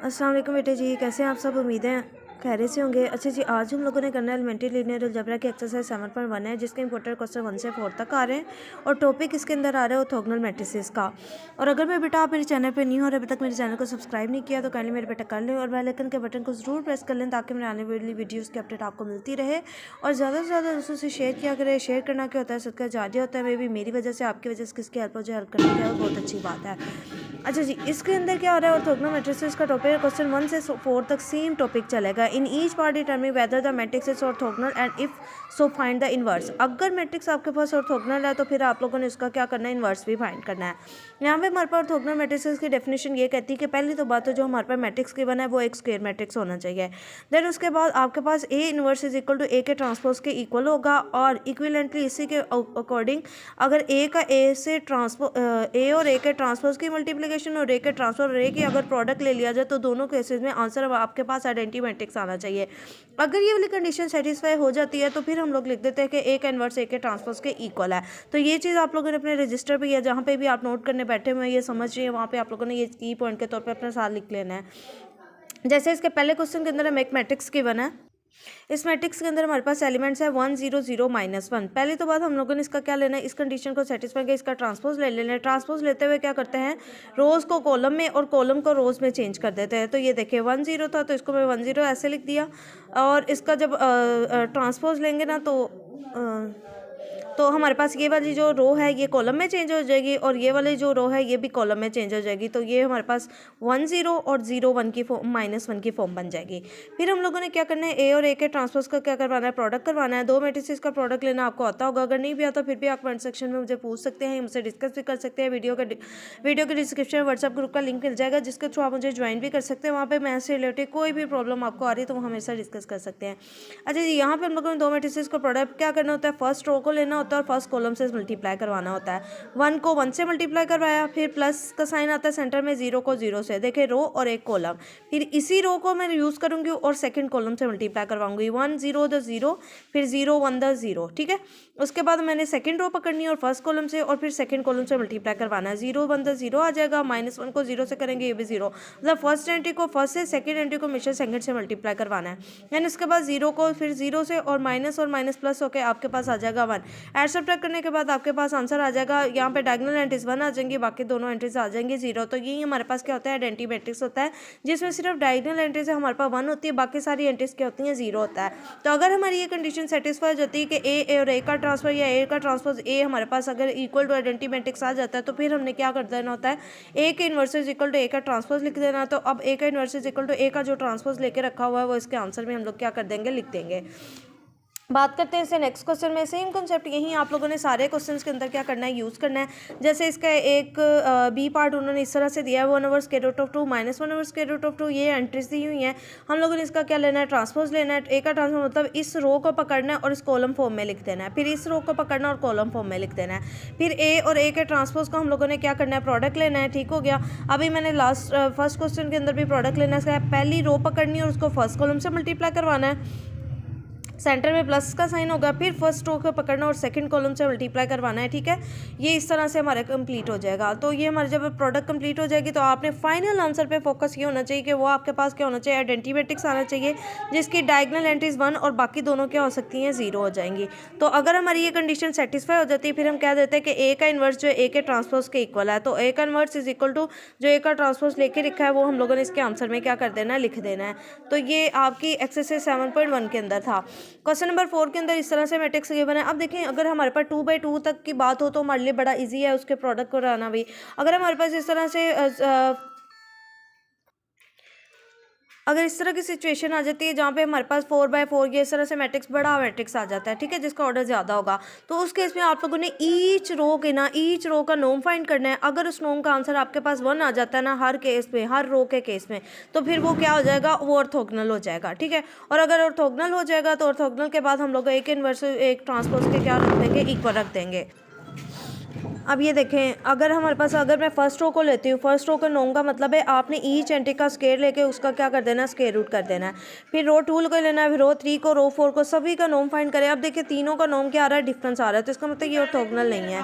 अस्सलाम वालेकुम बेटे जी, कैसे हैं आप सब? उम्मीद है खैरियत से होंगे। अच्छा जी, आज हम लोगों ने करना है एलिमेंट्री लीनियर अलजेब्रा की एक्सरसाइज 7.1 है, जिसके इंपॉर्टेंट क्वेश्चन 1 से 4 तक आ रहे हैं और टॉपिक इसके अंदर आ रहा है ऑर्थोगोनल मैट्रिसेस का। और अगर मैं बेटा आप मेरे चैनल पे न्यू हो और अभी तक मेरे चैनल को सब्सक्राइब नहीं किया तो काइंडली मेरे बेटा कर लें और बेल आइकन के बटन को ज़रूर प्रेस कर लें ताकि मेरे आने वाली वीडियोज़ की अपडेट आपको मिलती रहे। और ज़्यादा से ज़्यादा दोस्तों से शेयर किया करें। शेयर करना क्या होता है, सदका जारिया होता है। मे भी मेरी वजह से आपकी वजह से किसकी हेल्प हो जाए, हेल्प करने की बहुत अच्छी बात है। अच्छा जी, इसके अंदर क्या हो रहा है, ऑर्थोगोनल मैट्रिसेस का टॉपिक क्वेश्चन 1 से 4 तक सेम टॉपिक चलेगा। In each part determine whether the matrix is orthogonal and if so find the inverse. अगर मैट्रिक्स आपके पास ऑर्थोगोनल है तो फिर आप लोगों ने इसका क्या करना है, इनवर्स भी फाइंड करना है। यहाँ पे हमारे पास ऑर्थोगोनल मैट्रिसेस की डेफिनेशन ये कहती है कि पहली तो बात तो जो हमारे पास मैट्रिक्स गिवन है वो एक स्क्वायर मैट्रिक्स होना चाहिए। देन उसके बाद आपके पास A inverse is equal to A के ट्रांसपोज के इक्वल होगा और इक्विवेलेंटली इसी के अकॉर्डिंग अगर ए का ए से ए और ए के ट्रांसपोज की मल्टीप्लिकेशन और ए के ट्रांसपोज और ए की अगर प्रोडक्ट ले लिया जाए तो दोनों केसेस में आंसर आपके पास आइडेंटिटी मैट्रिक्स आना चाहिए। अगर ये वाली कंडीशन सेटिस्फाई हो जाती है तो फिर हम लोग लिख देते हैं कि ए का इनवर्स ए के ट्रांसपोज के इक्वल है। तो ये चीज़ आप लोगों ने अपने रजिस्टर पे या जहाँ पे भी आप नोट करने बैठे हुए हैं, ये समझ रही है, वहाँ पे आप लोगों ने ये की पॉइंट के तौर पे अपने साथ लिख लेना है। जैसे इसके पहले क्वेश्चन के अंदर हमें एक मैट्रिक्स गिवन है। इस मैट्रिक्स के अंदर हमारे पास एलिमेंट्स है 1 0 0 -1। पहले तो बात हम लोगों ने इसका क्या लेना है, इस कंडीशन को सेटिस्फाई कर इसका ट्रांसपोज ले लेना है। ट्रांसपोज लेते हुए क्या करते हैं, रोज़ को कॉलम में और कॉलम को रोज़ में चेंज कर देते हैं। तो ये देखिए 1 0 था तो इसको मैं 1 0 ऐसे लिख दिया और इसका जब ट्रांसपोज लेंगे ना तो हमारे पास ये वाली जो रो है ये कॉलम में चेंज हो जाएगी और ये वाली जो रो है ये भी कॉलम में चेंज हो जाएगी। तो ये हमारे पास 1 0 और 0 1 की फॉर्म -1 की फॉर्म बन जाएगी। फिर हम लोगों ने क्या करना है, ए और ए के ट्रांसपोज का क्या करवाना है, प्रोडक्ट करवाना है। दो मैट्रिसेस का प्रोडक्ट लेना आपको आता होगा, अगर नहीं भी आता फिर भी आप कमेंट सेक्शन में मुझे पूछ सकते हैं, मुझसे डिस्कस भी कर सकते हैं। वीडियो के डिस्क्रिप्शन में व्हाट्सएप ग्रुप का लिंक मिल जाएगा जिसके थ्रू आप मुझे ज्वाइन भी कर सकते हैं। वहाँ पर मैथ्स से रिलेटेड कोई भी प्रॉब्लम आपको आ रही है तो वो हमेशा डिस्कस कर सकते हैं। अच्छा जी, यहाँ पर हम लोगों ने दो मैट्रिसेस का प्रोडक्ट क्या करना होता है, फर्स्ट रो को लेना होता है और फर्स्ट कॉलम से मल्टीप्लाई करवाना होता है। 1 को 1 से मल्टीप्लाई करवाया, फिर प्लस का साइन आता है सेंटर में, 0 को 0 से, देखे रो और एक कॉलम। फिर इसी रो को मैं यूज़ करूंगी और सेकंड कॉलम से मल्टीप्लाई करवाऊंगी। 1 0 द 0, फिर 0 1 द 0, ठीक है। उसके बाद मैंने सेकंड रो पकड़नी है और फर्स्ट कॉलम से और फिर सेकंड कॉलम से मल्टीप्लाई करवाना है। 0 1 द 0 आ जाएगा, -1 को 0 से करेंगे, ये भी 0। मतलब फर्स्ट एंट्री को फर्स्ट से, सेकंड एंट्री को हमेशा सेकंड से मल्टीप्लाई करवाना है। यानी उसके बाद 0 को फिर 0 से और माइनस प्लस होकर आपके पास आ जाएगा 1। ऐड सब्ट्रैक्ट करने के बाद आपके पास आंसर आ जाएगा। यहाँ पे डायगोनल एंट्रीज 1 आ जाएंगी, बाकी दोनों एंट्रीज आ जाएंगी 0। तो यही हमारे पास क्या होता है, आइडेंटिटी मैट्रिक्स होता है जिसमें सिर्फ डायगोनल एंट्रीज हमारे पास 1 होती है, बाकी सारी एंट्रीज क्या होती हैं, 0 होता है। तो अगर हमारी ये कंडीशन सेटिस्फाई हो जाती है कि ए और ए का ट्रांसफर या ए का ट्रांसपोज ए हमारे पास अगर इक्वल टू आइडेंटिटी मैट्रिक्स आ जाता है तो फिर हमने क्या कर देना होता है, ए के इनवर्स इज इक्वल टू ए का ट्रांसपोज लिख देना। तो अब ए का इनवर्स इज इक्वल टू ए का जो ट्रांसपोज लेके रखा हुआ है वो इसके आंसर में हम लोग क्या कर देंगे, लिख देंगे। बात करते हैं इससे नेक्स्ट क्वेश्चन में। सेम कॉन्सेप्ट यही आप लोगों ने सारे क्वेश्चंस के अंदर क्या करना है, यूज़ करना है। जैसे इसका एक बी पार्ट उन्होंने इस तरह से दिया है, 1/√2 -1/√2, ये एंट्रीज दी हुई हैं। हम लोगों ने इसका क्या लेना है, ट्रांसपोज लेना है। ए का ट्रांसपोज मतलब इस रो को पकड़ना है और इस कॉलम फॉर्म में लिख देना है, फिर इस रो को पकड़ना और कॉलम फॉर्म में लिख देना है। फिर ए और ए के ट्रांसपोज को हम लोगों ने क्या करना है, प्रोडक्ट लेना है। ठीक हो गया। अभी मैंने फर्स्ट क्वेश्चन के अंदर भी प्रोडक्ट लेना है। पहली रो पकड़नी है और उसको फर्स्ट कॉलम से मल्टीप्लाई करवाना है, सेंटर में प्लस का साइन होगा, फिर फर्स्ट रो को पकड़ना और सेकंड कॉलम से मल्टीप्लाई करवाना है। ठीक है, ये इस तरह से हमारा कंप्लीट हो जाएगा। तो ये हमारे जब प्रोडक्ट कंप्लीट हो जाएगी तो आपने फाइनल आंसर पे फोकस ये होना चाहिए कि वो आपके पास क्या होना चाहिए, आइडेंटिटी मैट्रिक्स आना चाहिए जिसकी डायगोनल एंट्रीज 1 और बाकी दोनों क्या हो सकती हैं, 0 हो जाएंगी। तो अगर हमारी ये कंडीशन सेटिस्फाई हो जाती है फिर हम कह देते हैं कि ए का इन्वर्स जो है ए के ट्रांसपोज के इक्वल है। तो ए का इन्वर्स इज इक्वल टू जो ए का ट्रांसपोज लेके लिखा है वो हम लोगों ने इसके आंसर में क्या कर देना है, लिख देना है। तो ये आपकी एक्सरसाइज 7.1 के अंदर था। क्वेश्चन नंबर 4 के अंदर इस तरह से मैट्रिक्स गिवन है। अब देखें, अगर हमारे पास 2/2 तक की बात हो तो हमारे लिए बड़ा इजी है उसके प्रोडक्ट को बनाना भी। अगर हमारे पास इस तरह से अगर इस तरह की सिचुएशन आ जाती है जहाँ पे हमारे पास 4/4 ये इस तरह से मैट्रिक्स, बड़ा मैट्रिक्स आ जाता है, ठीक है, जिसका ऑर्डर ज़्यादा होगा, तो उस केस में आप लोगों ने ईच रो का नोम फाइंड करना है। अगर उस नोम का आंसर आपके पास 1 आ जाता है ना हर केस में, हर रो के केस में, तो फिर वो क्या हो जाएगा, वो ऑर्थोगोनल हो जाएगा। ठीक है, और अगर ऑर्थोगोनल हो जाएगा तो ऑर्थोगोनल के बाद हम लोग एक इनवर्स एक ट्रांसपोज के क्या रख देंगे, इक्वल रख देंगे। अब ये देखें, अगर हमारे पास, अगर मैं फर्स्ट रो को लेती हूँ, फर्स्ट रो का नोम का मतलब है आपने ईच एंट्री का स्क्वायर लेके उसका क्या कर देना है, स्क्वायर रूट कर देना है। फिर रो 2 को लेना है, फिर रो 3 को, रो 4 को, सभी का नोम फाइंड करें। अब देखिए तीनों का नोम क्या आ रहा है, डिफरेंस आ रहा है, तो इसका मतलब ये ऑर्थोगोनल नहीं है।